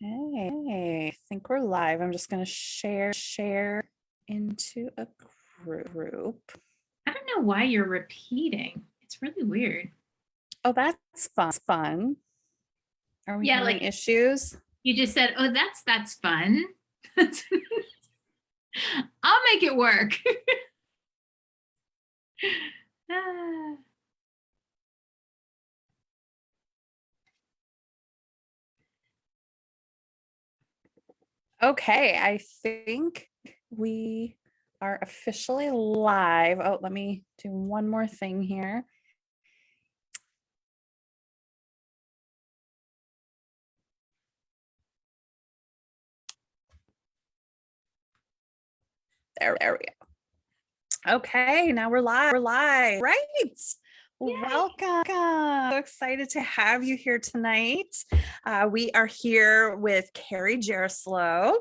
Okay, I think we're live. I'm just going to share into a group. I don't know why you're repeating. It's really weird. Oh, that's fun. Are we having like issues? you just said, "Oh, that's fun." I'll make it work. Okay, I think we are officially live. Oh, let me do one more thing here. There we go. Okay, now we're live. Right. Welcome. So excited to have you here tonight. We are here with Carrie Jeroslow,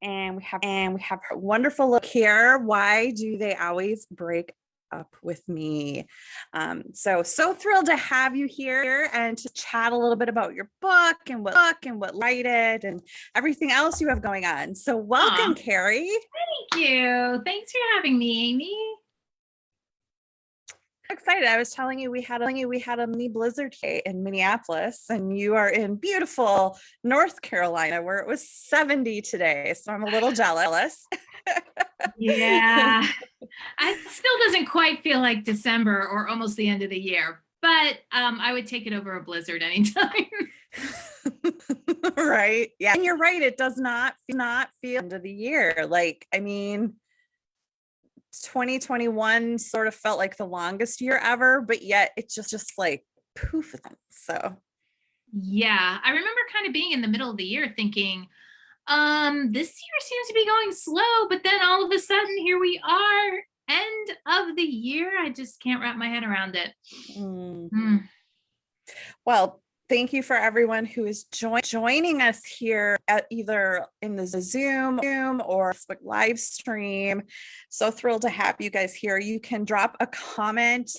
and we have her wonderful look here. Why do they always break up with me? So thrilled to have you here and to chat a little bit about your book and what lighted and everything else you have going on. So welcome, Carrie. Thank you. Thanks for having me, Amy. Excited. I was telling you we had a mini blizzard day in Minneapolis, and you are in beautiful North Carolina where it was 70 today. So I'm a little jealous. Yeah. It still doesn't quite feel like December or almost the end of the year, but I would take it over a blizzard anytime. Right. Yeah. And you're right. It does not feel end of the year. Like, I mean, 2021 sort of felt like the longest year ever, but yet it's just like poof. So yeah, I remember kind of being in the middle of the year thinking, this year seems to be going slow, but then all of a sudden here we are, end of the year. I just can't wrap my head around it. Well, thank you for everyone who is joining us here at either in the Zoom or Facebook live stream. So thrilled to have you guys here. You can drop a comment.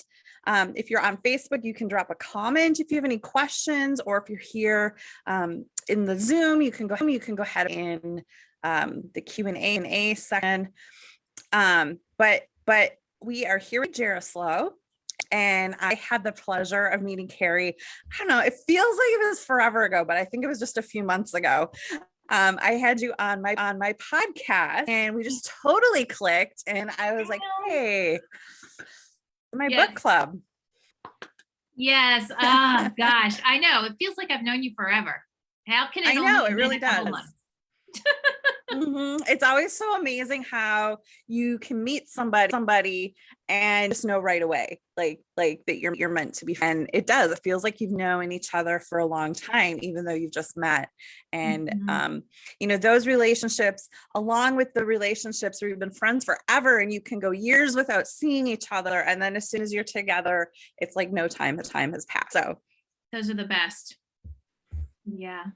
If you're on Facebook, you can drop a comment if you have any questions, or if you're here in the Zoom, you can go ahead in the Q&A section. But we are here with Jeroslow. And I had the pleasure of meeting Carrie. I don't know, it feels like it was forever ago, but I think it was just a few months ago. I had you on my podcast, and we just totally clicked. And I was like, hey, my book club. Yes. Oh, gosh. I know. It feels like I've known you forever. How can it? I know, it really does. It's always so amazing how you can meet somebody and just know right away, like that you're meant to be. And it does. It feels like you've known each other for a long time, even though you've just met. And those relationships, along with the relationships where you've been friends forever, and you can go years without seeing each other, and then as soon as you're together, it's like no time has passed. So those are the best. Yeah.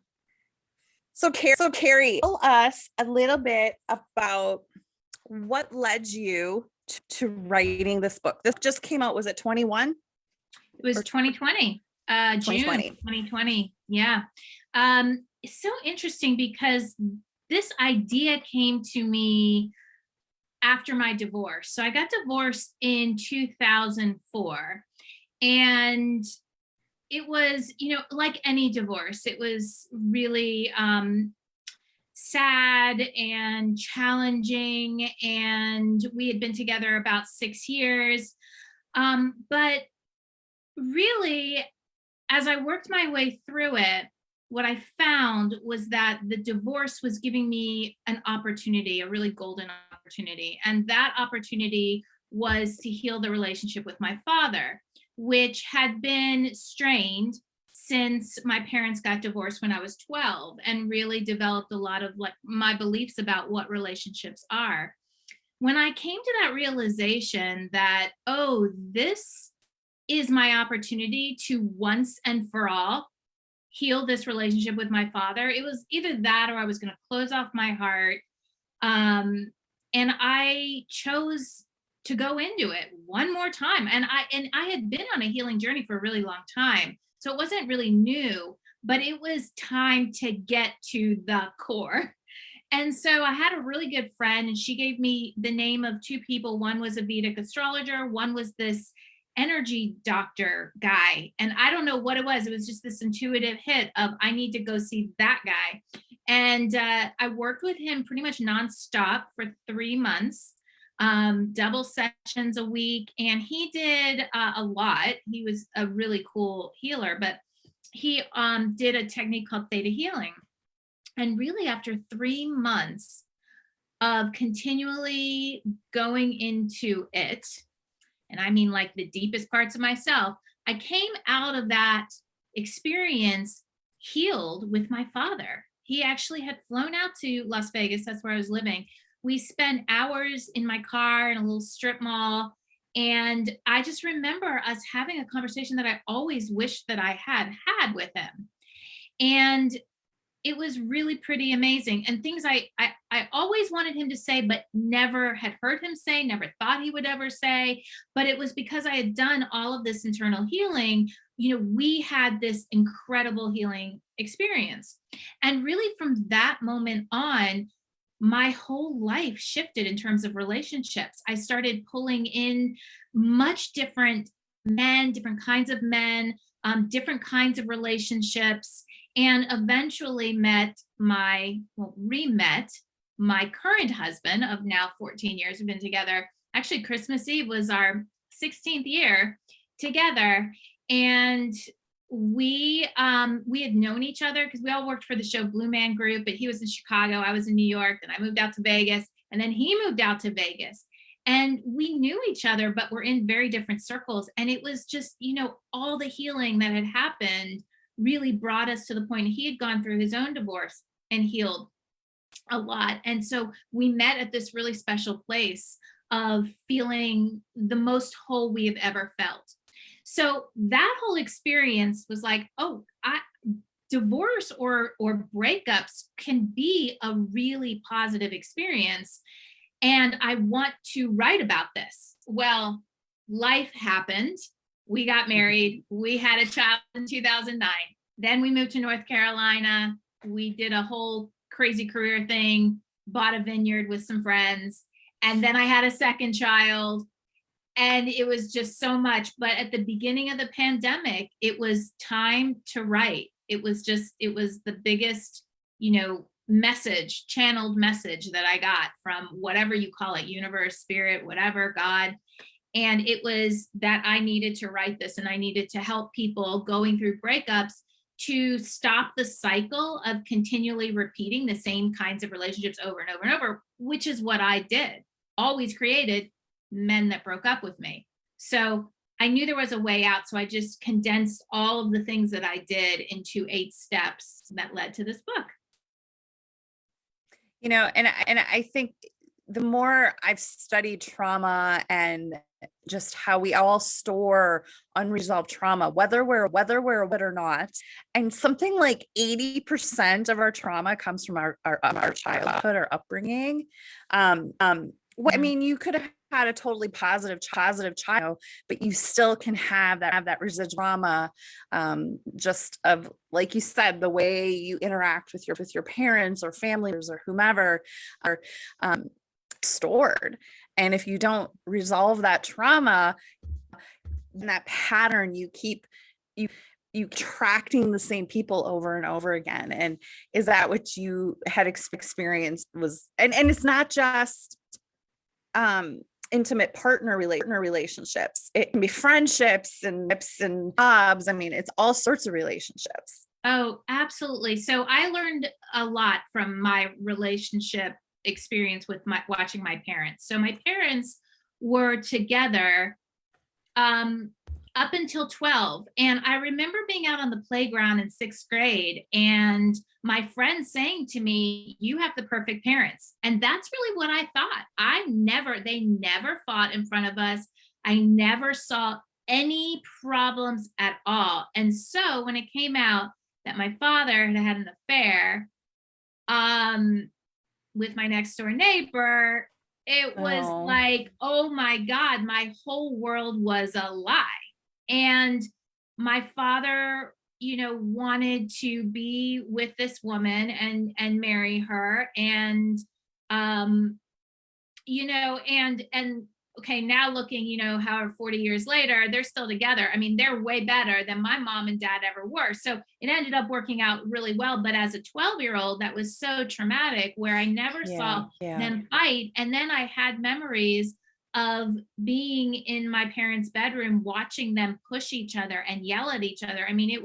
So Carrie, tell us a little bit about what led you to writing this book. This just came out, was it 21? It was 2020, June 2020. Yeah. It's so interesting because this idea came to me after my divorce. So I got divorced in 2004, and it was, like any divorce, it was really sad and challenging. And we had been together about 6 years. But really, as I worked my way through it, what I found was that the divorce was giving me an opportunity, a really golden opportunity. And that opportunity was to heal the relationship with my father, which had been strained since my parents got divorced when I was 12, and really developed a lot of my beliefs about what relationships are. When I came to that realization that, oh, this is my opportunity to once and for all heal this relationship with my father, it was either that or I was going to close off my heart. And I chose to go into it one more time. And I had been on a healing journey for a really long time. So it wasn't really new, but it was time to get to the core. And so I had a really good friend, and she gave me the name of two people. One was a Vedic astrologer, one was this energy doctor guy. And I don't know what it was. It was just this intuitive hit of, I need to go see that guy. And I worked with him pretty much nonstop for 3 months, double sessions a week. And he did a lot. He was a really cool healer, but he did a technique called theta healing. And really, after 3 months of continually going into it, and I mean like the deepest parts of myself, I came out of that experience healed with my father. He actually had flown out to Las Vegas. That's where I was living. We spent hours in my car in a little strip mall. And I just remember us having a conversation that I always wished that I had with him. And it was really pretty amazing, and things I always wanted him to say, but never had heard him say, never thought he would ever say. But it was because I had done all of this internal healing. We had this incredible healing experience. And really from that moment on, my whole life shifted in terms of relationships. I started pulling in much different men, different kinds of men, different kinds of relationships, and eventually re-met my current husband of now 14 years. We've been together. Actually, Christmas Eve was our 16th year together. And we had known each other because we all worked for the show Blue Man Group, but he was in Chicago, I was in New York, and I moved out to Vegas, and then he moved out to Vegas. And we knew each other, but we're in very different circles. And it was just, all the healing that had happened really brought us to the point. He had gone through his own divorce and healed a lot. And so we met at this really special place of feeling the most whole we have ever felt. So that whole experience was like, divorce or breakups can be a really positive experience. And I want to write about this. Well, life happened. We got married. We had a child in 2009. Then we moved to North Carolina. We did a whole crazy career thing, bought a vineyard with some friends. And then I had a second child. And it was just so much. But at the beginning of the pandemic, it was time to write. It was the biggest, channeled message that I got from whatever you call it, universe, spirit, whatever, God. And it was that I needed to write this, and I needed to help people going through breakups to stop the cycle of continually repeating the same kinds of relationships over and over and over, which is what I did. Always created men that broke up with me. So I knew there was a way out. So I just condensed all of the things that I did into 8 steps that led to this book. And I think the more I've studied trauma and just how we all store unresolved trauma, whether we're it or not, and something like 80% of our trauma comes from our childhood, our upbringing. I mean, you could have had a totally positive child, but you still can have that residual trauma, just of, like you said, the way you interact with your parents or family members or whomever are stored. And if you don't resolve that trauma, in that pattern, you keep attracting the same people over and over again. And is that what you had experienced? And it's not just intimate partner relationships. It can be friendships and jobs. I mean, it's all sorts of relationships. Oh, absolutely. So I learned a lot from my relationship experience with watching my parents. So my parents were together up until 12. And I remember being out on the playground in 6th grade and my friend saying to me, "You have the perfect parents." And that's really what I thought. They never fought in front of us. I never saw any problems at all. And so when it came out that my father had an affair with my next door neighbor, it was like, oh my God, my whole world was a lie. And my father wanted to be with this woman and marry her. And, um, and okay, now looking, however, 40 years later, they're still together. I mean, they're way better than my mom and dad ever were. So it ended up working out really well. But as a 12-year-old, that was so traumatic where I never saw them fight. And then I had memories of being in my parents' bedroom, watching them push each other and yell at each other. I mean, it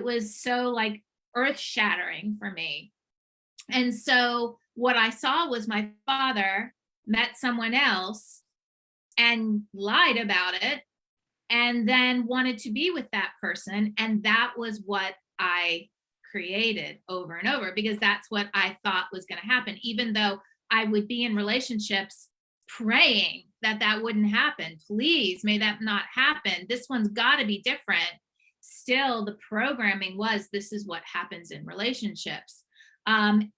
was so like earth shattering for me. And so what I saw was my father met someone else and lied about it and then wanted to be with that person. And that was what I created over and over because that's what I thought was going to happen, even though I would be in relationships praying that that wouldn't happen. Please, may that not happen. This one's got to be different. Still, the programming was this is what happens in relationships. And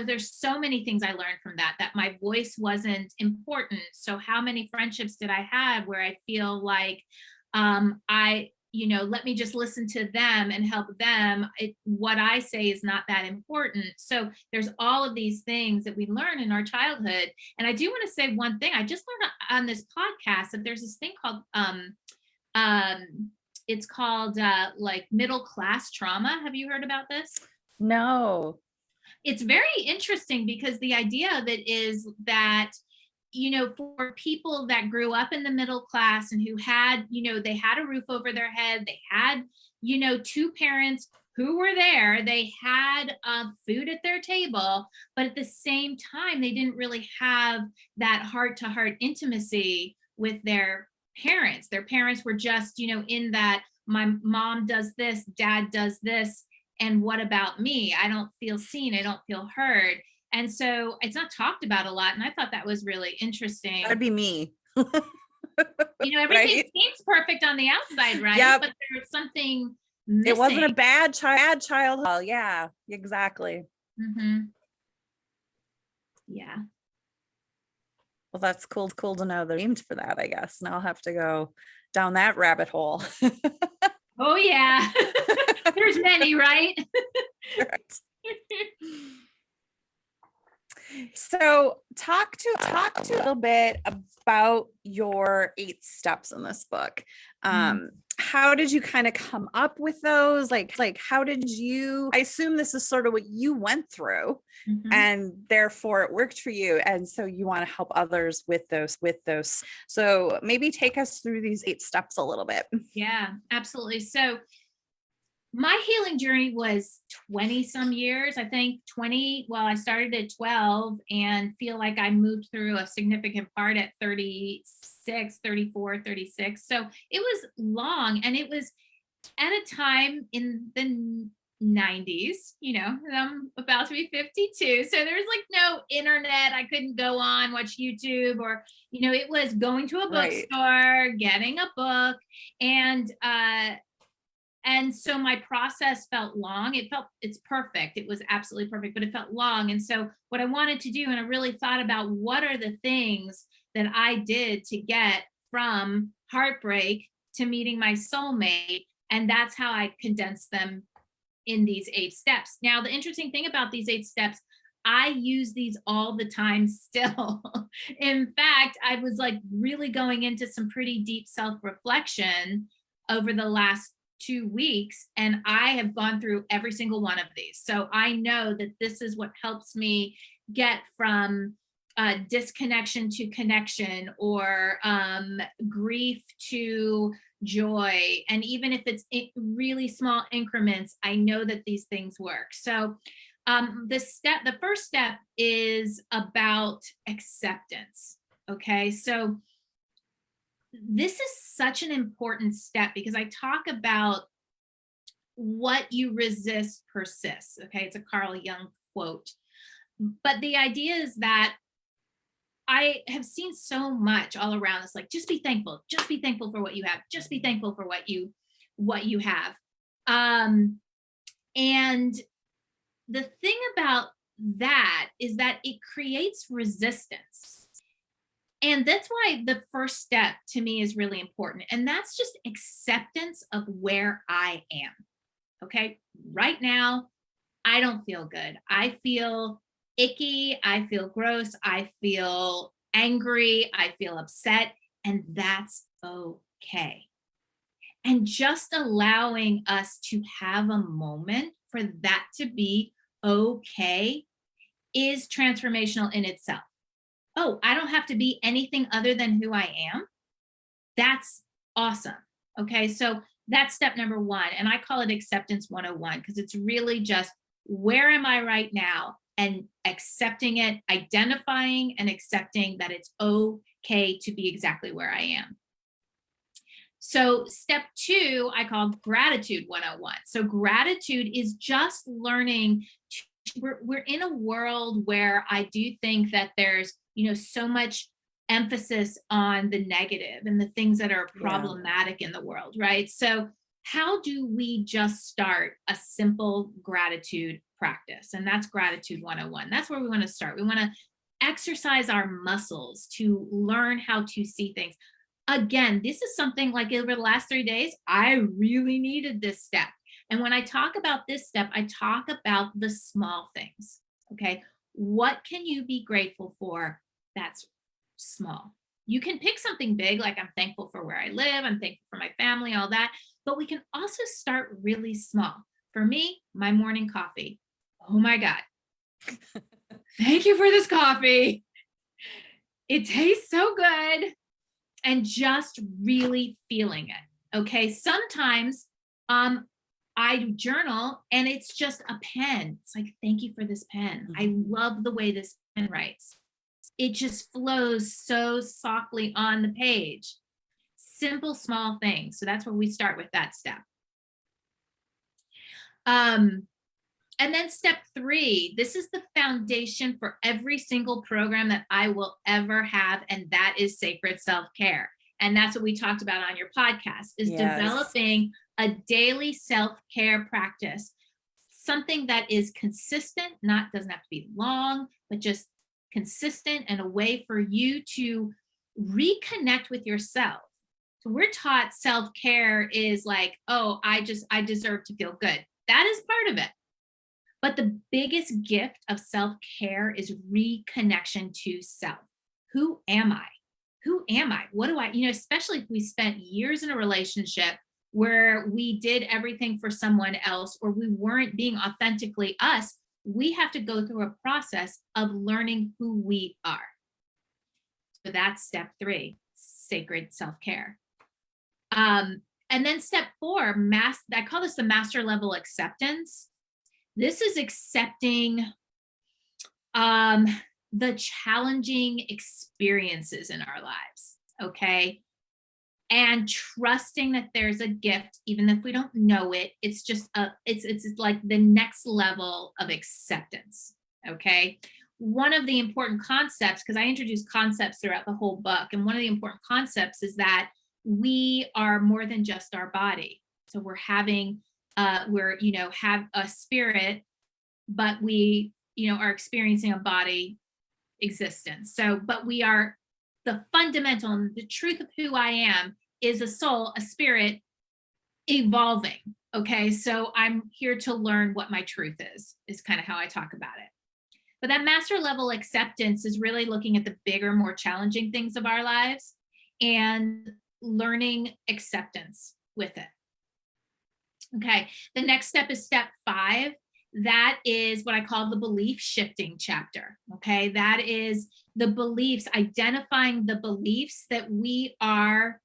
there's so many things I learned from that my voice wasn't important. So how many friendships did I have where I feel like let me just listen to them and help them. What I say is not that important. So there's all of these things that we learn in our childhood. And I do want to say one thing. I just learned on this podcast that there's this thing called it's called like middle class trauma. Have you heard about this? No. It's very interesting because the idea of it is that, for people that grew up in the middle class and who had, they had a roof over their head, they had, two parents who were there, they had food at their table, but at the same time, they didn't really have that heart-to-heart intimacy with their parents. Their parents were just, in that my mom does this, dad does this, and what about me? I don't feel seen. I don't feel heard. And so it's not talked about a lot. And I thought that was really interesting. That'd be me. Everything Right? seems perfect on the outside, right? Yep. But there's something missing. It wasn't a bad childhood. Yeah, exactly. Mm-hmm. Yeah. Well, that's cool to know they're aimed for that, I guess. Now I'll have to go down that rabbit hole. Oh, yeah. There's many, right? Right. So talk to a little bit about your 8 steps in this book. How did you kind of come up with those? Like how did you, I assume this is sort of what you went through and therefore it worked for you. And so you want to help others with those. So maybe take us through these 8 steps a little bit. Yeah, absolutely. So my healing journey was 20 some years, I think 20. Well, I started at 12 and feel like I moved through a significant part at 36, 34, 36. So it was long and it was at a time in the 90s, I'm about to be 52. So there's like no internet. I couldn't go on, watch YouTube or, it was going to a bookstore, getting a book and so my process felt long. It's perfect. It was absolutely perfect, but it felt long. And so what I wanted to do, and I really thought about what are the things that I did to get from heartbreak to meeting my soulmate. And that's how I condensed them in these 8 steps. Now, the interesting thing about these 8 steps, I use these all the time still. In fact, I was like really going into some pretty deep self-reflection over the last 2 weeks, and I have gone through every single one of these. So I know that this is what helps me get from disconnection to connection or grief to joy. And even if it's really small increments, I know that these things work. So the first step is about acceptance. Okay. So this is such an important step because I talk about what you resist persists. Okay. It's a Carl Jung quote. But the idea is that I have seen so much all around us, like just be thankful for what you have, just be thankful for what you have. And the thing about that is that it creates resistance. And that's why the first step to me is really important. And that's just acceptance of where I am. Okay. Right now, I don't feel good. I feel icky. I feel gross. I feel angry. I feel upset. And that's okay. And just allowing us to have a moment for that to be okay is transformational in itself. Oh, I don't have to be anything other than who I am. That's awesome. Okay. So that's step number one. And I call it acceptance 101 because it's really just where am I right now and accepting it, identifying and accepting that it's okay to be exactly where I am. So step two, I call gratitude 101. So gratitude is just learning we're in a world where I do think that there's, so much emphasis on the negative and the things that are Yeah. problematic in the world, right? So how do we just start a simple gratitude practice? And that's gratitude 101. That's where we want to start. We want to exercise our muscles to learn how to see things. Again, this is something like over the last 3 days, I really needed this step. And when I talk about this step, I talk about the small things. Okay. What can you be grateful for that's small? You can pick something big, like I'm thankful for where I live, I'm thankful for my family, all that. But we can also start really small. For me, my morning coffee. Oh my God. Thank you for this coffee. It tastes so good. And just really feeling it. Okay. Sometimes I journal and it's just a pen. It's like, thank you for this pen. I love the way this pen writes. It just flows so softly on the page. Simple, small things. So that's where we start with that step. And then step three, this is the foundation for every single program that I will ever have. And that is sacred self-care. And that's what we talked about on your podcast is developing a daily self-care practice, something that is consistent, doesn't have to be long, but just consistent and a way for you to reconnect with yourself. So we're taught self-care is like, oh, I deserve to feel good. That is part of it. But the biggest gift of self-care is reconnection to self. Who am I? Who am I? What do I, especially if we spent years in a relationship where we did everything for someone else or we weren't being authentically us, we have to go through a process of learning who we are. So that's step three, sacred self-care. And then step four, I call this the master level acceptance. This is accepting the challenging experiences in our lives, okay? And trusting that there's a gift, even if we don't know it. It's just it's like the next level of acceptance, okay? One of the important concepts, because I introduce concepts throughout the whole book, and one of the important concepts is that we are more than just our body. So we're having have a spirit, but we, are experiencing a body existence. So, but we are the fundamental and the truth of who I am is a soul, a spirit evolving. Okay. So I'm here to learn what my truth is kind of how I talk about it. But that master level acceptance is really looking at the bigger, more challenging things of our lives and learning acceptance with it. Okay, the next step is step 5. That is what I call the belief shifting chapter. Okay, that is the beliefs, identifying the beliefs that we are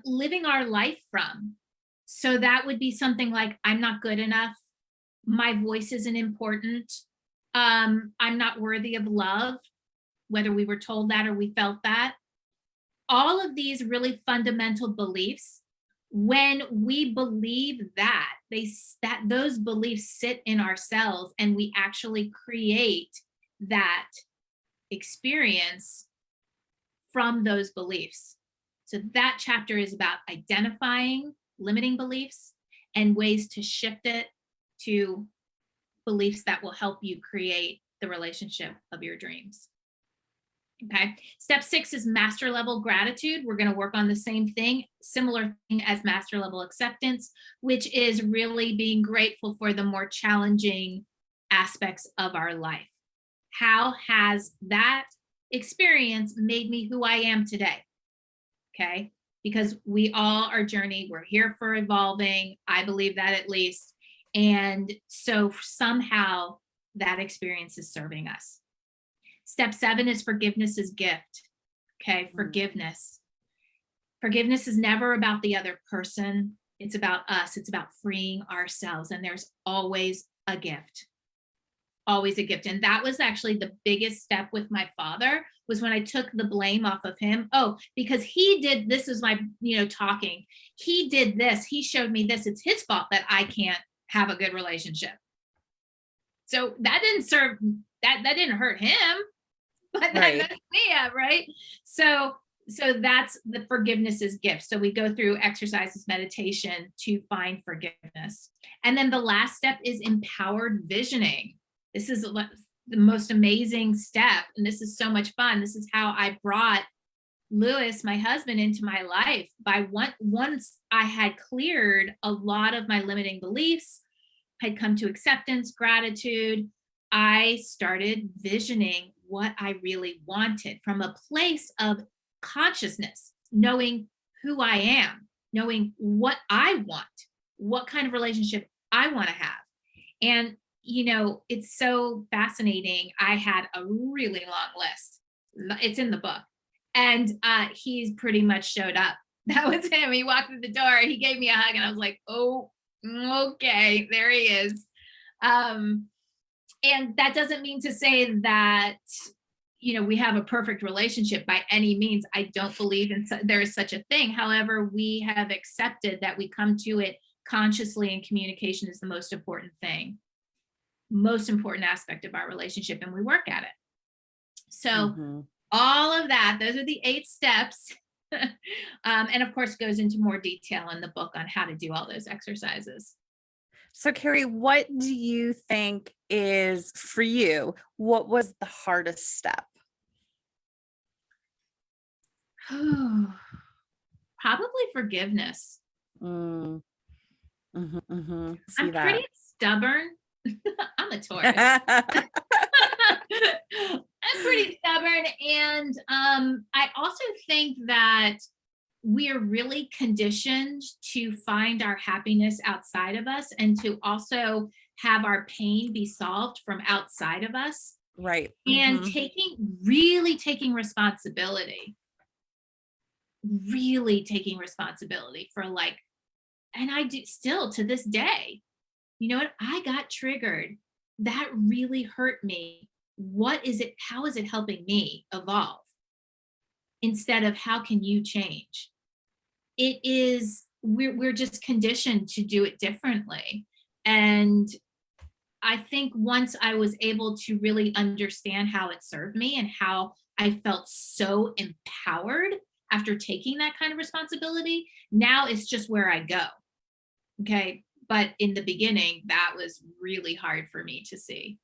living our life from. So that would be something like, I'm not good enough. My voice isn't important. I'm not worthy of love, whether we were told that or we felt that. All of these really fundamental beliefs, when we believe that, those beliefs sit in ourselves and we actually create that experience from those beliefs. So that chapter is about identifying limiting beliefs and ways to shift it to beliefs that will help you create the relationship of your dreams. Okay. Step 6 is master level gratitude. We're going to work on the same thing, similar thing as master level acceptance, which is really being grateful for the more challenging aspects of our life. How has that experience made me who I am today? Okay. Because we all are journey. We're here for evolving. I believe that at least. And so somehow that experience is serving us. Step 7 is forgiveness is gift. Okay. Forgiveness. Forgiveness is never about the other person. It's about us. It's about freeing ourselves. And there's always a gift. Always a gift. And that was actually the biggest step with my father, was when I took the blame off of him. Oh, because he did, this is my, talking. He did this. He showed me this. It's his fault that I can't have a good relationship. So that didn't serve, that didn't hurt him, but that messed me up, right? So that's the forgiveness is gift. So we go through exercises, meditation to find forgiveness. And then the last step is empowered visioning. This is the most amazing step. And this is so much fun. This is how I brought Lewis, my husband, into my life. Once I had cleared a lot of my limiting beliefs, had come to acceptance, gratitude, I started visioning what I really wanted from a place of consciousness, knowing who I am, knowing what I want, what kind of relationship I want to have. And, it's so fascinating. I had a really long list. It's in the book. And he's pretty much showed up. That was him. He walked through the door. He gave me a hug and I was like, oh, okay, there he is. And that doesn't mean to say that, we have a perfect relationship by any means. I don't believe there is such a thing. However, we have accepted that we come to it consciously, and communication is the most important thing, most important aspect of our relationship, and we work at it. So all of that, those are the 8 steps. And of course, goes into more detail in the book on how to do all those exercises. So Carrie, what do you think is, for you, what was the hardest step? Probably forgiveness. I'm pretty stubborn. I'm a Taurus. I'm pretty stubborn. And I also think that we're really conditioned to find our happiness outside of us, and to also have our pain be solved from outside of us. Right. And really taking responsibility for and I do still to this day, what? I got triggered. That really hurt me. What is it? How is it helping me evolve? Instead of how can you change? It is, we're just conditioned to do it differently. And I think once I was able to really understand how it served me and how I felt so empowered after taking that kind of responsibility, now it's just where I go. Okay. But in the beginning, that was really hard for me to see.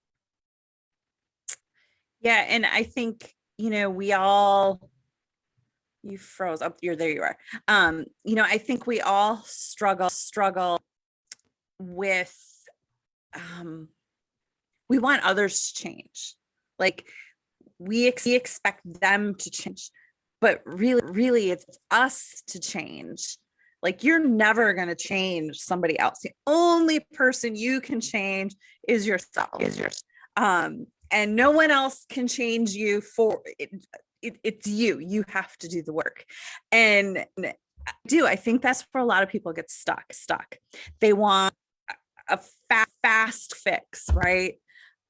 Yeah. And I think, you froze up. There you are. I think we all struggle with, we want others to change. Like we expect them to change, but really it's us to change. Like you're never going to change somebody else. The only person you can change is yourself. And no one else can change you for it. It's you. You have to do the work. And I think that's where a lot of people get stuck. They want a fast fix, right?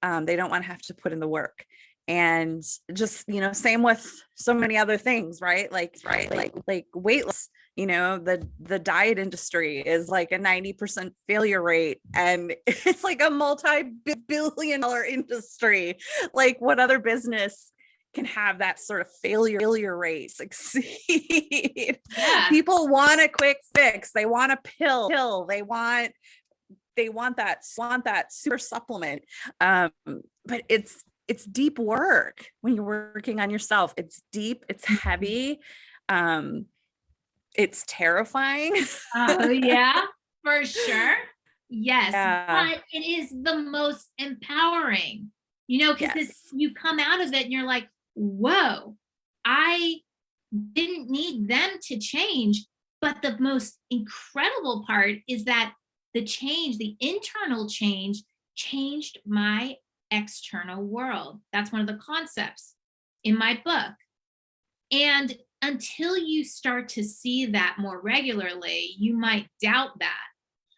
They don't want to have to put in the work. And just, same with so many other things, right? Like weight loss, the diet industry is like a 90% failure rate, and it's like a multi-billion-dollar industry. Like what other business can have that sort of failure rate succeed? Yeah. People want a quick fix. They want a pill. They want that super supplement. But it's it's deep work when you're working on yourself. It's deep, it's heavy. It's terrifying. Oh, yeah, for sure. Yes, Yeah. but it is the most empowering, because it's Yes. you come out of it and you're like, whoa, I didn't need them to change. But the most incredible part is that the internal change, changed my external world. That's one of the concepts in my book. And until you start to see that more regularly, you might doubt that.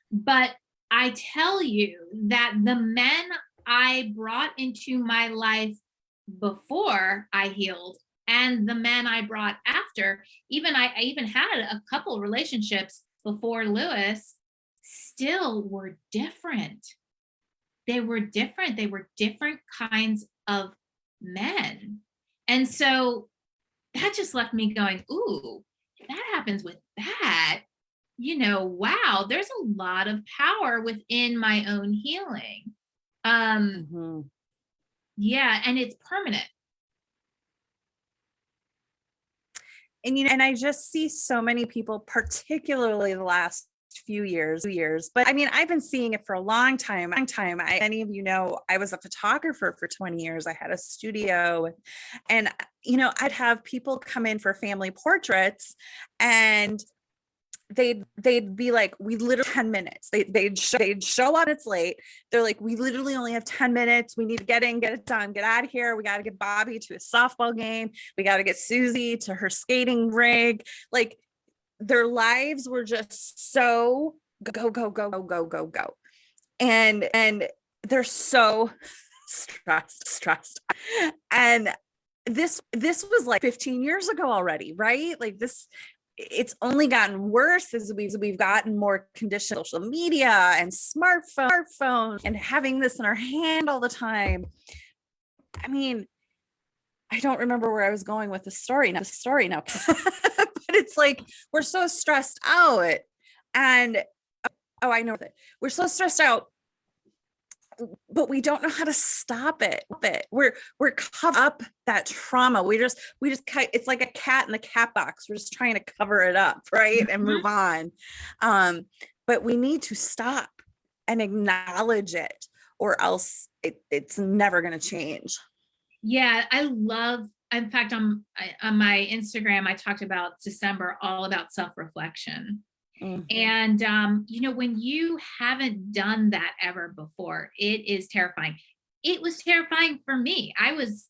But I tell you that the men I brought into my life before I healed and the men I brought after, I even had a couple relationships before Lewis, still were different. They were different. They were different kinds of men. And so that just left me going, ooh, if that happens with that, wow, there's a lot of power within my own healing. Mhm. Yeah, and it's permanent. And and I just see so many people, particularly the last few years, but I mean, I've been seeing it for a long time. Many of you know, I was a photographer for 20 years. I had a studio, and I'd have people come in for family portraits, and they'd be like, we literally 10 minutes. They'd show up, it's late. They're like, we literally only have 10 minutes. We need to get in, get it done, get out of here. We got to get Bobby to a softball game. We got to get Susie to her skating rig. Like, their lives were just so go, go, go, go, go, go, go. And they're so stressed. And this was like 15 years ago already, right? Like, this, it's only gotten worse as we've gotten more conditioned social media and smartphone and having this in our hand all the time. I mean, I don't remember where I was going with the story now, but it's like, we're so stressed out, and oh, I know that we're so stressed out, but we don't know how to stop it. We're cover up that trauma. We just it's like a cat in the cat box. We're just trying to cover it up, right? And move on. But we need to stop and acknowledge it, or else it's never going to change. Yeah, in fact, on my Instagram, I talked about December, all about self-reflection. And, when you haven't done that ever before, it is terrifying. It was terrifying for me. I was,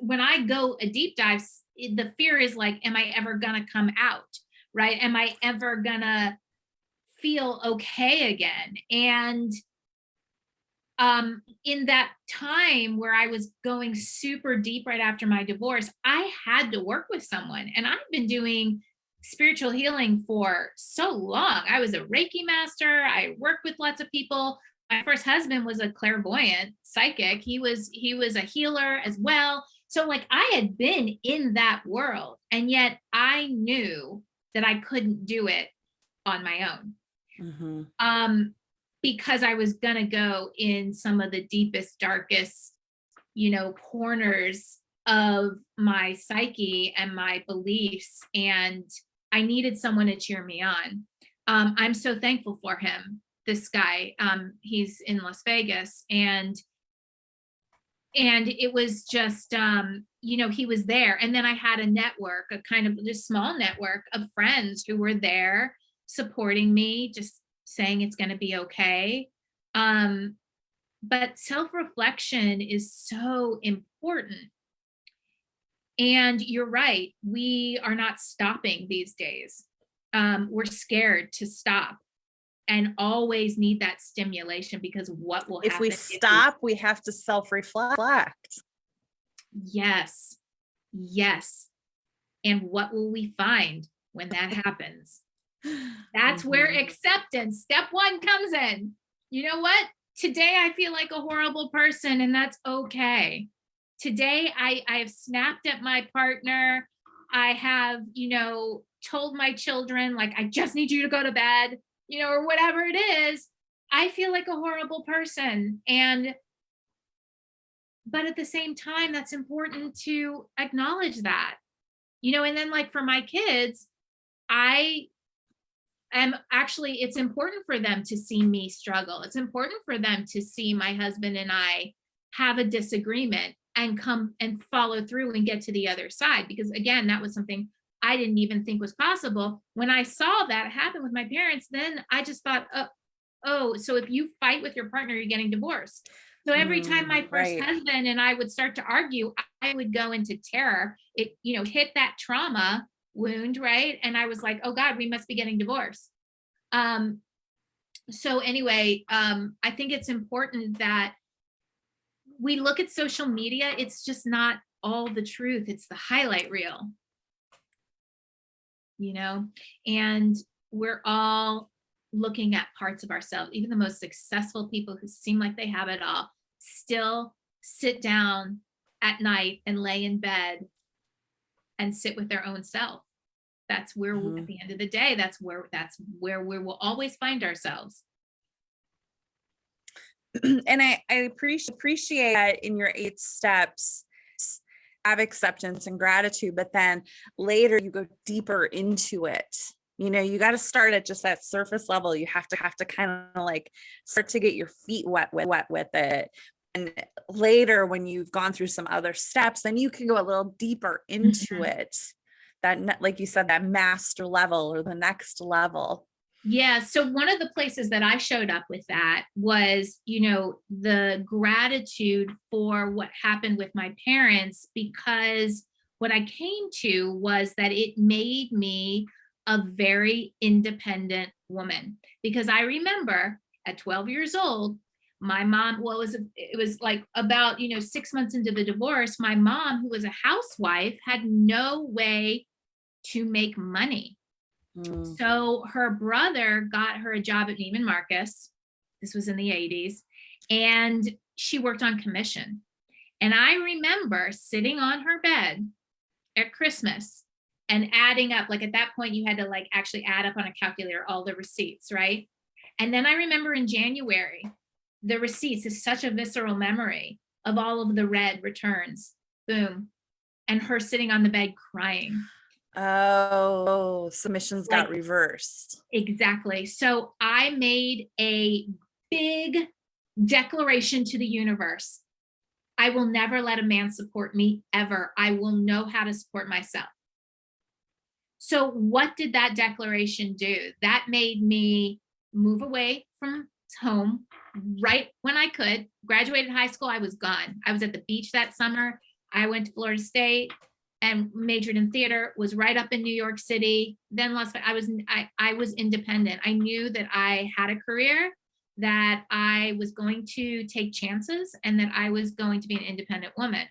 when I go a deep dive, the fear is like, am I ever going to come out? Right? Am I ever going to feel okay again? And in that time where I was going super deep right after my divorce, I had to work with someone. And I've been doing spiritual healing for so long. I was a Reiki master. I worked with lots of people. My first husband was a clairvoyant psychic. He was a healer as well. So like, I had been in that world, and yet I knew that I couldn't do it on my own. Because I was going to go in some of the deepest, darkest, corners of my psyche and my beliefs. And I needed someone to cheer me on. I'm so thankful for him, this guy. He's in Las Vegas, and it was just, he was there. And then I had a network, a kind of just small network of friends who were there supporting me, just saying it's going to be okay. But self-reflection is so important. And you're right, we are not stopping these days. We're scared to stop and always need that stimulation, because what will happen if we stop? We have to self-reflect. Yes. And what will we find when that happens? That's where acceptance, step 1, comes in. You know what? Today I feel like a horrible person, and that's okay. Today I have snapped at my partner. I have, told my children, like, I just need you to go to bed, or whatever it is. I feel like a horrible person. And but at the same time, that's important to acknowledge that, and then like for my kids, I am actually, it's important for them to see me struggle. It's important for them to see my husband and I have a disagreement and come and follow through and get to the other side. Because again, that was something I didn't even think was possible. When I saw that happen with my parents, then I just thought, oh, so if you fight with your partner, you're getting divorced. So every time my first Right. husband and I would start to argue, I would go into terror. It, hit that trauma wound, right? And I was like, oh God, we must be getting divorced. So anyway, I think it's important that we look at social media. It's just not all the truth. It's the highlight reel, and we're all looking at parts of ourselves. Even the most successful people who seem like they have it all still sit down at night and lay in bed and sit with their own self. That's where at the end of the day, that's where we will always find ourselves. And I appreciate that in your 8 steps, have acceptance and gratitude, but then later you go deeper into it. You got to start at just that surface level. You have to kind of like start to get your feet wet with it. And later, when you've gone through some other steps, then you can go a little deeper into it. That, like you said, that master level or the next level. Yeah. So one of the places that I showed up with that was, the gratitude for what happened with my parents, because what I came to was that it made me a very independent woman. Because I remember at 12 years old, my mom, it was like about, 6 months into the divorce, my mom, who was a housewife, had no way to make money. So her brother got her a job at Neiman Marcus. This was in the 80s. And she worked on commission. And I remember sitting on her bed at Christmas and adding up, like at that point, you had to like actually add up on a calculator all the receipts, right? And then I remember in January, the receipts is such a visceral memory of all of the red returns. Boom. And her sitting on the bed crying. Oh, submissions got reversed. Exactly. So I made a big declaration to the universe. I will never let a man support me ever. I will know how to support myself. So what did that declaration do? That made me move away from home right when I could. Graduated high school, I was gone. I was at the beach that summer. I went to Florida State and majored in theater, was right up in New York City. Then I was independent. I knew that I had a career, that I was going to take chances, and that I was going to be an independent woman.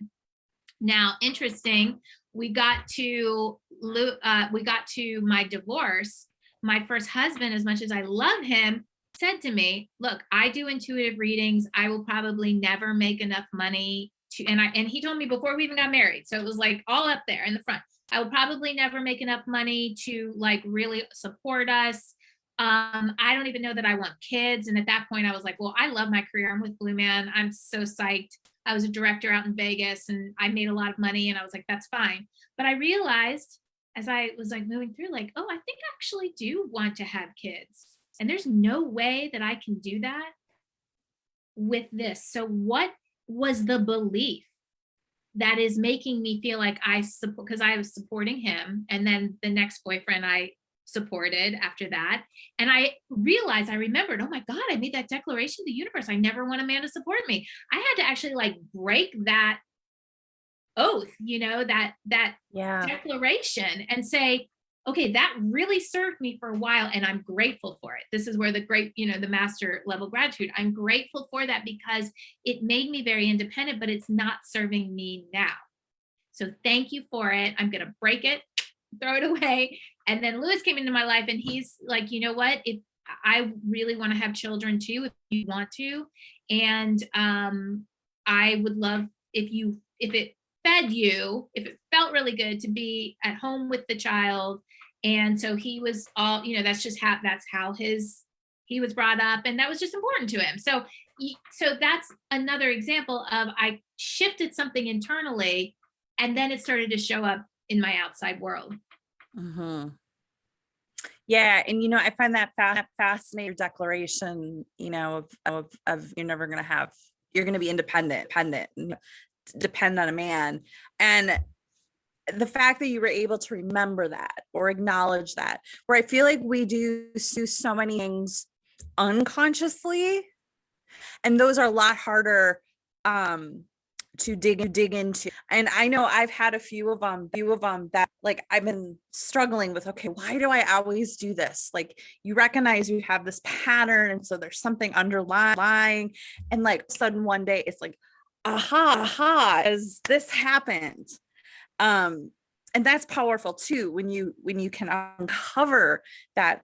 Now, interesting, we got to my divorce. My first husband, as much as I love him, said to me, look, I do intuitive readings. I will probably never make enough money and he told me before we even got married. So it was like all up there in the front. I will probably never make enough money to like really support us. I don't even know that I want kids. And at that point I was like, well, I love my career. I'm with Blue Man. I'm so psyched. I was a director out in Vegas and I made a lot of money, and I was like, that's fine. But I realized as I was like moving through, like, oh, I think I actually do want to have kids. And there's no way that I can do that with this. So what was the belief that is making me feel like because I was supporting him, and then the next boyfriend I supported after that, and I remembered, oh my God, I made that declaration to the universe. I never want a man to support me. I had to actually like break that oath, that declaration, and say, okay, that really served me for a while, and I'm grateful for it. This is where the master level gratitude, I'm grateful for that because it made me very independent, but it's not serving me now. So thank you for it. I'm going to break it, throw it away. And then Lewis came into my life, and he's like, you know what? If I really want to have children too, if you want to. And I would love if it fed you, if it felt really good to be at home with the child. And so he was all, that's how his he was brought up, and that was just important to him. So that's another example of I shifted something internally, and then it started to show up in my outside world. Mm-hmm. Yeah. And, I find that fascinating declaration, of you're never going to have, you're going to be independent, and depend on a man. And the fact that you were able to remember that or acknowledge that, where I feel like we do so many things unconsciously, and those are a lot harder to dig into. And I know I've had a few of them that like I've been struggling with, okay, why do I always do this? Like you recognize you have this pattern, and so there's something underlying, and like sudden one day it's like, aha, as this happened. And that's powerful too, when you can uncover that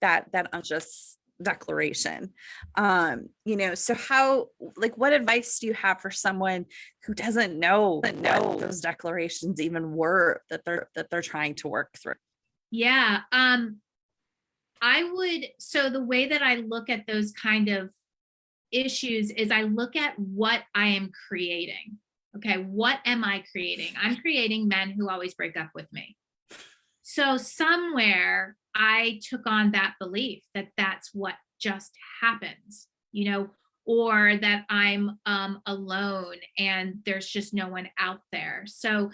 unjust declaration. So how, like, what advice do you have for someone who doesn't know what those declarations even were that they're trying to work through? Yeah. So the way that I look at those kind of issues is I look at what I am creating. Okay, what am I creating? I'm creating men who always break up with me. So somewhere I took on that belief that that's what just happens, or that I'm alone and there's just no one out there. So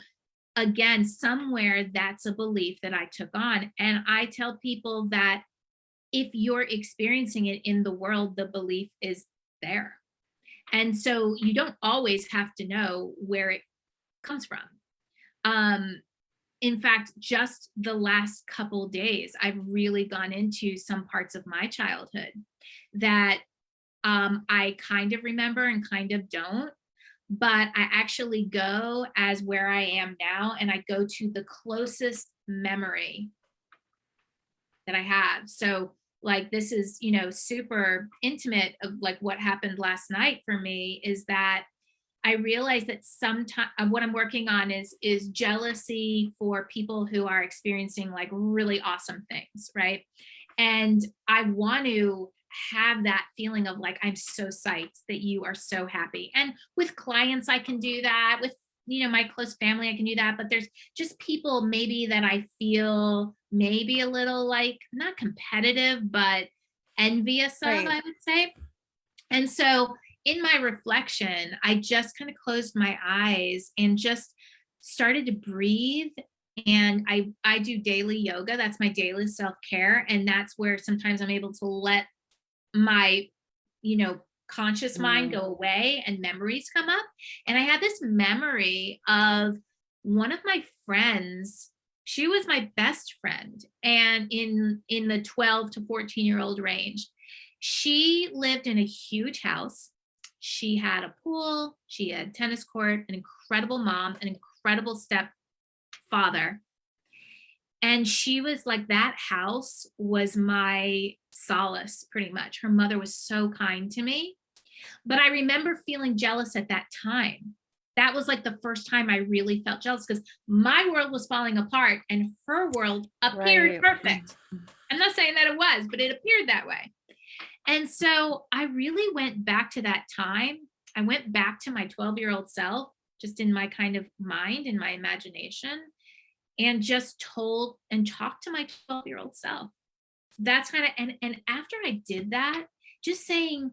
again, somewhere that's a belief that I took on. And I tell people that if you're experiencing it in the world, the belief is there. And so you don't always have to know where it comes from. In fact, just the last couple days, I've really gone into some parts of my childhood that I kind of remember and kind of don't. But I actually go as where I am now, and I go to the closest memory that I have. So like this is, super intimate of like what happened last night for me is that I realized that sometimes what I'm working on is jealousy for people who are experiencing like really awesome things, right? And I want to have that feeling of like, I'm so psyched that you are so happy. And with clients, I can do that. With my close family, I can do that. But there's just people maybe that I feel maybe a little like not competitive, but envious of, Right. I would say. And so in my reflection, I just kind of closed my eyes and just started to breathe. And I do daily yoga. That's my daily self-care. And that's where sometimes I'm able to let my, conscious mind go away and memories come up. And I had this memory of one of my friends. She was my best friend, and in the 12 to 14-year-old range. She lived in a huge house. She had a pool, she had tennis court, an incredible mom, an incredible stepfather. And she was like, that house was my solace, pretty much. Her mother was so kind to me. But I remember feeling jealous at that time. That was like the first time I really felt jealous because my world was falling apart and her world appeared perfect. I'm not saying that it was, but it appeared that way. And so I really went back to that time. I went back to my 12-year-old self, just in my kind of mind, in my imagination, and just talked to my 12-year-old self. That's kind of, and after I did that, just saying,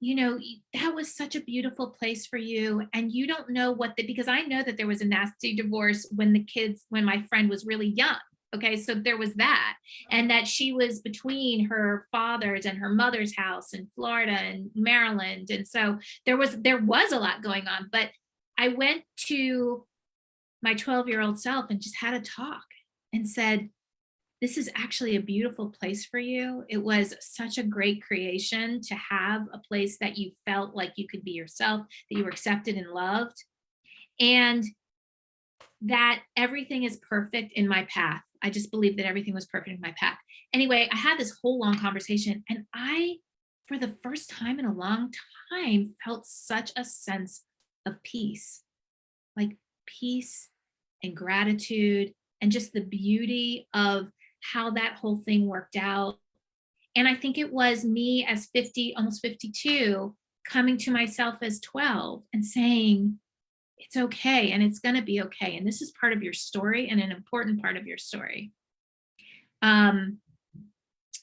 that was such a beautiful place for you. And you don't know because I know that there was a nasty divorce when my friend was really young. Okay, so there was that, and that she was between her father's and her mother's house in Florida and Maryland. And so there was a lot going on, but I went to my 12-year-old self and just had a talk and said, this is actually a beautiful place for you. It was such a great creation to have a place that you felt like you could be yourself, that you were accepted and loved, and that everything is perfect in my path. I just believed that everything was perfect in my path. Anyway, I had this whole long conversation, and I, for the first time in a long time, felt such a sense of peace, like peace and gratitude, and just the beauty of how that whole thing worked out. And I think it was me as 50, almost 52, coming to myself as 12 and saying, it's okay and it's going to be okay. And this is part of your story and an important part of your story.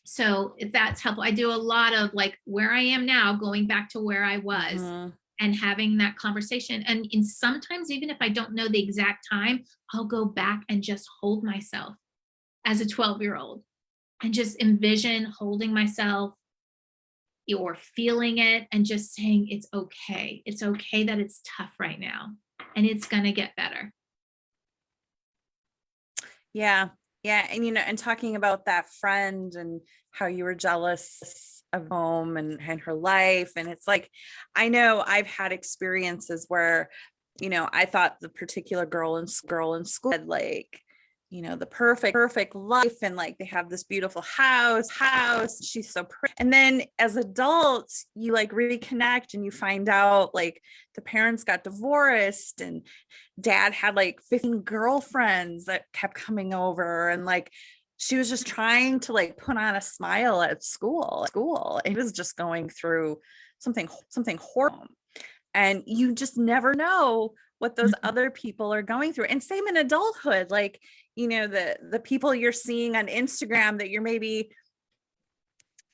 So if that's helpful, I do a lot of like where I am now, going back to where I was and having that conversation. And sometimes, even if I don't know the exact time, I'll go back and just hold myself as a 12-year-old and just envision holding myself or feeling it and just saying, it's okay. It's okay that it's tough right now and it's going to get better. Yeah. Yeah. And, and talking about that friend and how you were jealous of home and her life. And it's like, I know I've had experiences where, I thought the particular girl in school had like, the perfect life. And like, they have this beautiful house. She's so pretty. And then as adults, you like reconnect and you find out like the parents got divorced and dad had like 15 girlfriends that kept coming over. And like, she was just trying to like put on a smile at school. It was just going through something horrible. And you just never know what those other people are going through. And same in adulthood, like, the people you're seeing on Instagram that you're maybe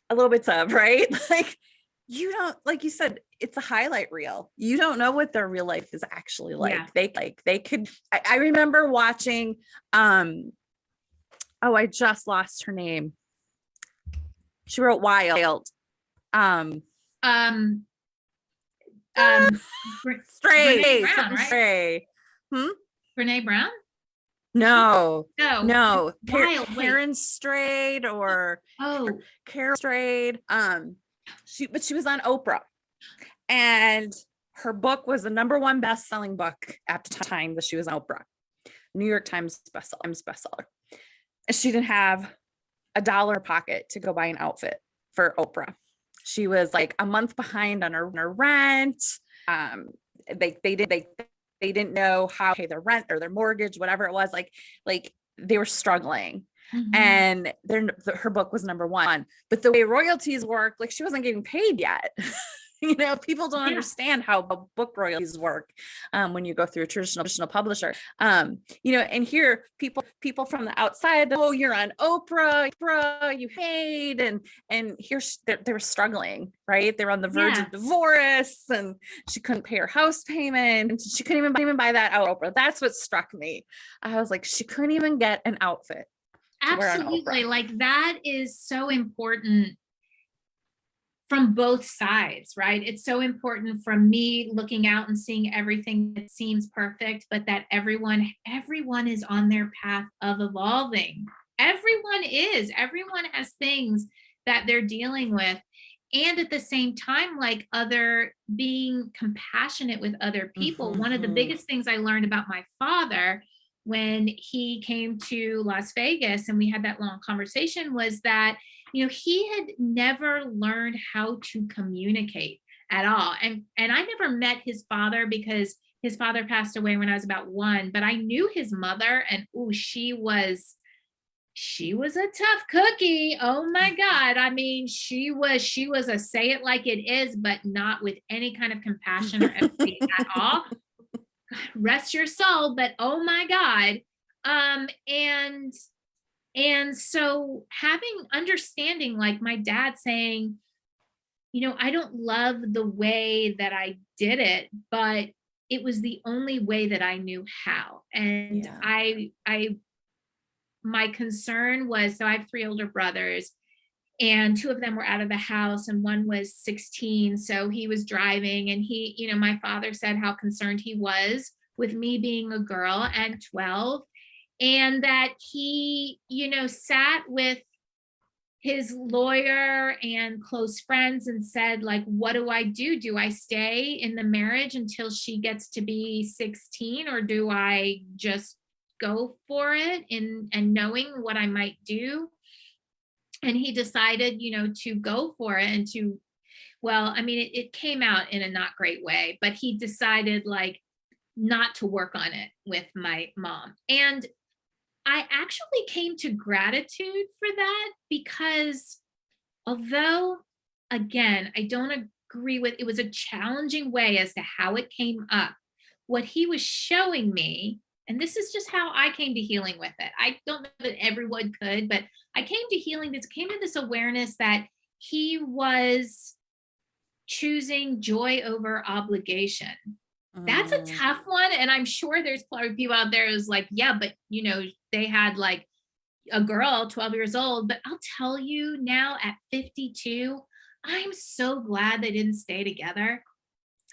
a little bit of, right? Like, you don't, like you said, it's a highlight reel. You don't know what their real life is actually like. Yeah. They could, I remember watching, I just lost her name. She wrote Wild. Stray. Brene Brown, right? Stray. Brene Brown? No. Wild, Karen Strayed or Carol Strayed. She was on Oprah, and her book was the #1 best-selling book at the time that she was on Oprah, New York Times bestseller. And she didn't have $1 in her pocket to go buy an outfit for Oprah. She was like a month behind on her rent. They didn't know how to pay their rent or their mortgage, whatever it was. Like they were struggling. And her book was #1. But the way royalties work, like she wasn't getting paid yet. People don't understand how book royalties work when you go through a traditional publisher. And here people from the outside, oh, you're on Oprah, you paid, and here they were struggling, right? They were on the verge of divorce, and she couldn't pay her house payment, and she couldn't even buy that out. Oprah. That's what struck me. I was like, she couldn't even get an outfit. Absolutely, like that is so important. From both sides, right? It's so important from me looking out and seeing everything that seems perfect, but that everyone is on their path of evolving. Everyone has things that they're dealing with. And at the same time, like being compassionate with other people. One of the biggest things I learned about my father when he came to Las Vegas and we had that long conversation was that he had never learned how to communicate at all. And I never met his father because his father passed away when I was about 1, but I knew his mother, and she was a tough cookie. Oh my God. I mean, she was a say it like it is, but not with any kind of compassion or empathy at all. Rest your soul, but oh my God. And so understanding, like my dad saying, I don't love the way that I did it, but it was the only way that I knew how. And my concern was, so I have 3 older brothers and 2 of them were out of the house and one was 16. So he was driving and my father said how concerned he was with me being a girl and 12. And that he, sat with his lawyer and close friends and said, like, what do I do? Do I stay in the marriage until she gets to be 16? Or do I just go for it and knowing what I might do? And he decided, to go for it and it came out in a not great way, but he decided like not to work on it with my mom. And I actually came to gratitude for that because although, again, I don't agree with it was a challenging way as to how it came up. What he was showing me, and this is just how I came to healing with it. I don't know that everyone could, but I came to healing this, came to this awareness that he was choosing joy over obligation. That's a Mm, tough one. And I'm sure there's probably people out there who's like, yeah, but they had like a girl 12 years old. But I'll tell you now at 52, I'm so glad they didn't stay together.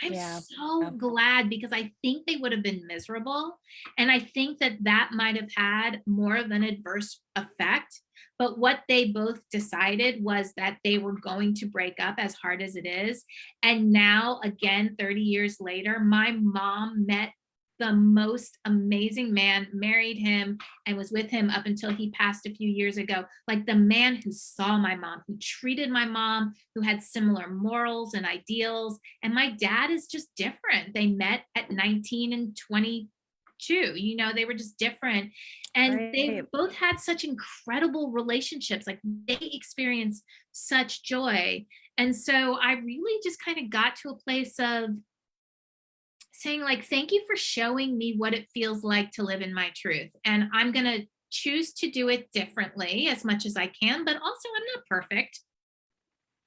I'm yeah. so Yeah. glad because I think they would have been miserable. And I think that that might have had more of an adverse effect. But what they both decided was that they were going to break up, as hard as it is. And now, again, 30 years later, my mom met the most amazing man, married him, and was with him up until he passed a few years ago. Like the man who saw my mom, who treated my mom, who had similar morals and ideals. And my dad is just different. They met at 19 and 22. They were just different. And they Right. both had such incredible relationships. Like they experienced such joy. And so I really just kind of got to a place of saying, like, thank you for showing me what it feels like to live in my truth. And I'm going to choose to do it differently as much as I can. But also, I'm not perfect.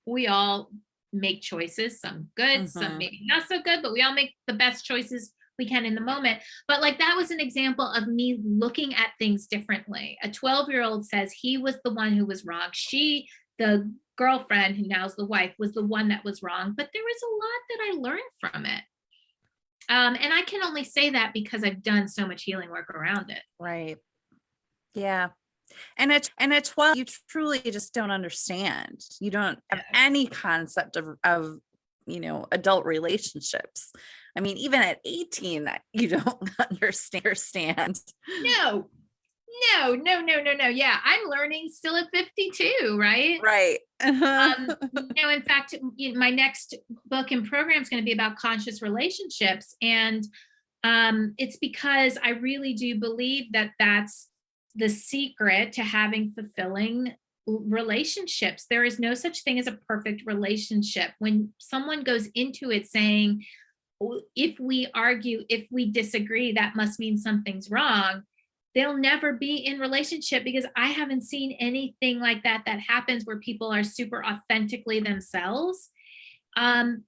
We all make choices, some good, some Hmm. maybe not so good, but we all make the best choices we can in the moment. But like that was an example of me looking at things differently. A 12-year-old says he was the one who was wrong. She, the girlfriend who now's the wife, was the one that was wrong. But there was a lot that I learned from it. And I can only say that because I've done so much healing work around it. Right. Yeah. And at 12, you truly just don't understand. You don't have Yeah. any concept of adult relationships. I mean, even at 18, you don't understand. No, no. Yeah, I'm learning still at 52, right? Right. In fact, my next book and program is going to be about conscious relationships. And it's because I really do believe that that's the secret to having fulfilling relationships. There is no such thing as a perfect relationship. When someone goes into it saying, if we argue, if we disagree, that must mean something's wrong, they'll never be in relationship because I haven't seen anything like that that happens where people are super authentically themselves,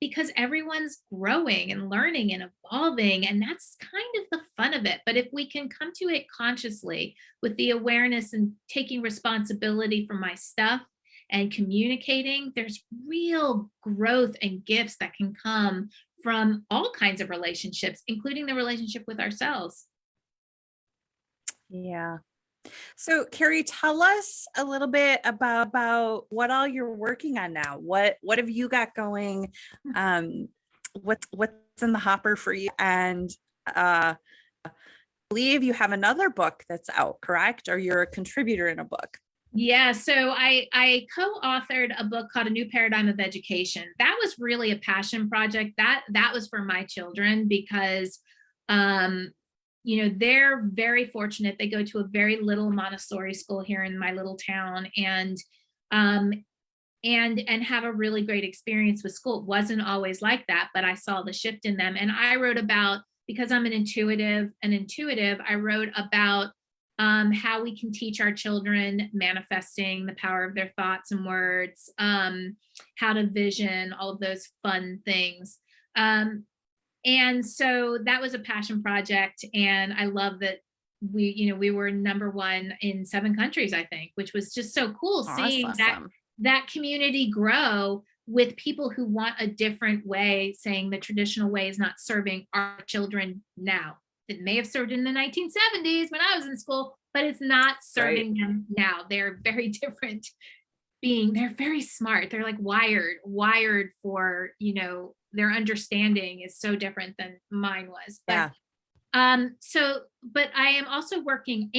because everyone's growing and learning and evolving, and that's kind of the fun of it. But if we can come to it consciously with the awareness and taking responsibility for my stuff and communicating, there's real growth and gifts that can come from all kinds of relationships, including the relationship with ourselves. Yeah. So, Carrie, tell us a little bit about what all you're working on now. What have you got going? Um, what's in the hopper for you? And I believe you have another book that's out, correct? Or you're a contributor in a book. Yeah, so I co-authored a book called A New Paradigm of Education. That was really a passion project. That was for my children because um they're very fortunate. They go to a very little Montessori school here in my little town, um and have a really great experience with school. It wasn't always like that, but I saw the shift in them. And I wrote about, because I'm an intuitive, I wrote about how we can teach our children manifesting, the power of their thoughts and words, how to vision, all of those fun things. And so that was a passion project. And I love that we were #1 in 7 countries, I think, which was just so cool seeing Awesome. that community grow with people who want a different way, saying the traditional way is not serving our children now. It may have served in the 1970s when I was in school, but it's not Right. serving them now. They're very different they're very smart. They're like wired for, their understanding is so different than mine was. But Yeah. but I'm also working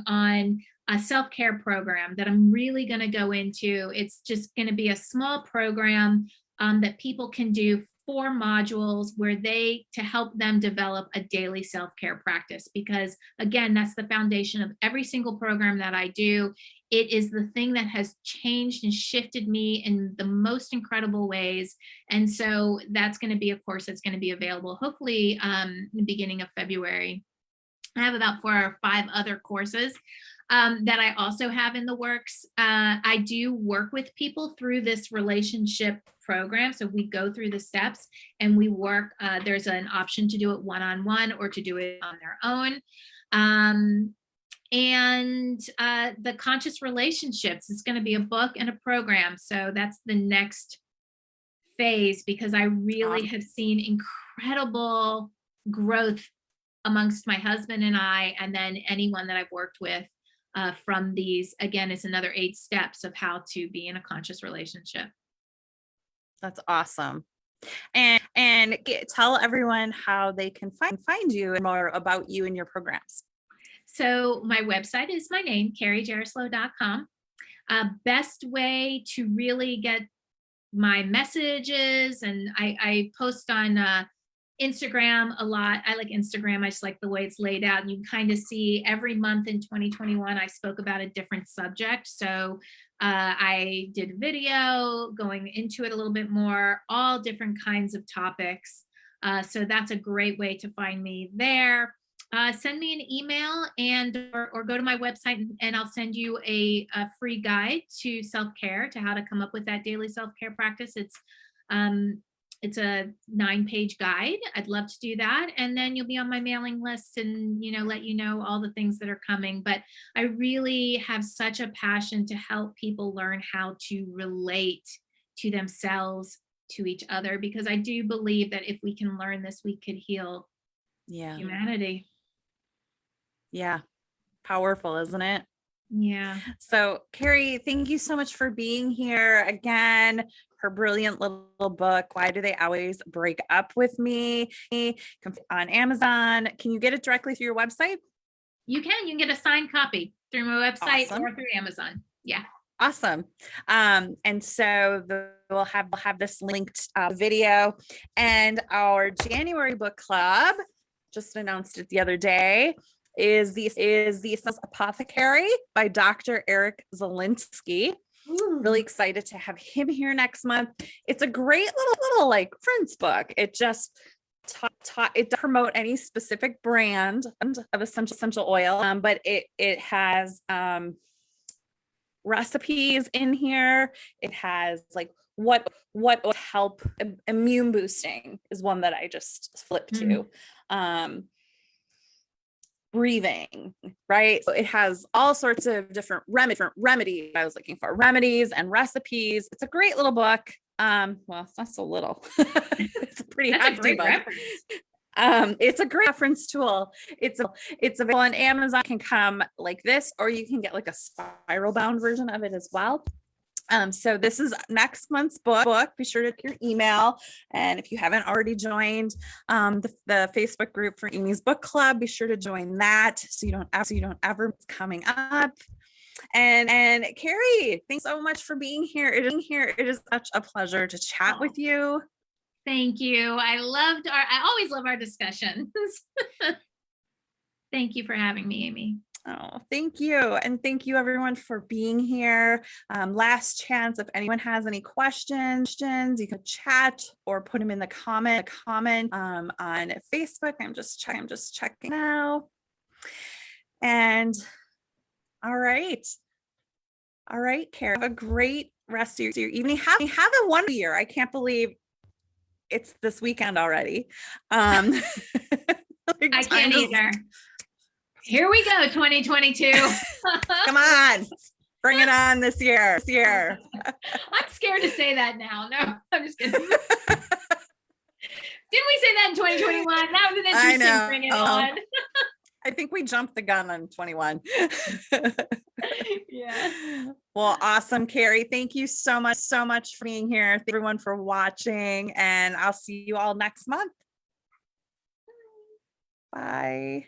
on a self-care program that I'm really going to go into. It's just going to be a small program that people can do 4 modules where to help them develop a daily self-care practice, because again, that's the foundation of every single program that I do, it is the thing that has changed and shifted me in the most incredible ways. And so that's going to be a course that's going to be available hopefully the beginning of February. I have about 4 or 5 other courses that I also have in the works. I do work with people through this relationship program. So we go through the steps and we work. There's an option to do it one-on-one or to do it on their own. And the conscious relationships is going to be a book and a program. So that's the next phase, because I really have seen incredible growth amongst my husband and I, and then anyone that I've worked with from these. Again, it's another 8 steps of how to be in a conscious relationship. That's awesome. And tell everyone how they can find you and more about you and your programs. So my website is my name, carriejeroslow.com. Best way to really get my messages, and I post on Instagram a lot. I like Instagram. I just like the way it's laid out, and you can kind of see every month in 2021, I spoke about a different subject. So I did a video going into it a little bit more, all different kinds of topics. So that's a great way to find me there. Send me an email or go to my website, and I'll send you a free guide to self-care, to how to come up with that daily self-care practice. It's a 9-page guide. I'd love to do that. And then you'll be on my mailing list and, let you know all the things that are coming. But I really have such a passion to help people learn how to relate to themselves, to each other, because I do believe that if we can learn this, we could heal humanity. Yeah. Powerful, isn't it? Yeah. So Carrie, thank you so much for being here again. Her brilliant little book, Why Do They Always Break Up With Me, on Amazon. Can you get it directly through your website? You can get a signed copy through my website. Awesome. Or through Amazon. Yeah. Awesome. And so we'll have this linked video, and our January book club, just announced it the other day, is the Apothecary by Dr. Eric Zielinski. Really excited to have him here next month. It's a great little like friends book. It just it doesn't promote any specific brand of essential oil, but it has recipes in here. It has like what will help. Immune boosting is one that I just flipped to. Breathing, right? So it has all sorts of different remedies. I was looking for remedies and recipes. It's a great little book. Well, it's not so little. It's a pretty hefty book. It's a great reference tool. It's available on Amazon. It can come like this, or you can get like a spiral bound version of it as well. So this is next month's book. Be sure to check your email. And if you haven't already joined the Facebook group for Amy's book club, be sure to join that so you don't ever miss coming up. And Carrie, thanks so much for being here. It is such a pleasure to chat with you. Thank you. I always love our discussions. Thank you for having me, Amy. Oh, thank you. And thank you everyone for being here. Last chance, if anyone has any questions, you can chat or put them in the comment on Facebook. I'm just checking now. And all right, Carrie, have a great rest of your evening. Have a wonderful year. I can't believe it's this weekend already. I can't either. Here we go, 2022. Come on, bring it on this year. I'm scared to say that now. No, I'm just kidding. Didn't we say that in 2021? That was an interesting bring it on. I think we jumped the gun on 21. Yeah. Well, awesome, Carrie. Thank you so much for being here. Thank everyone for watching, and I'll see you all next month. Bye.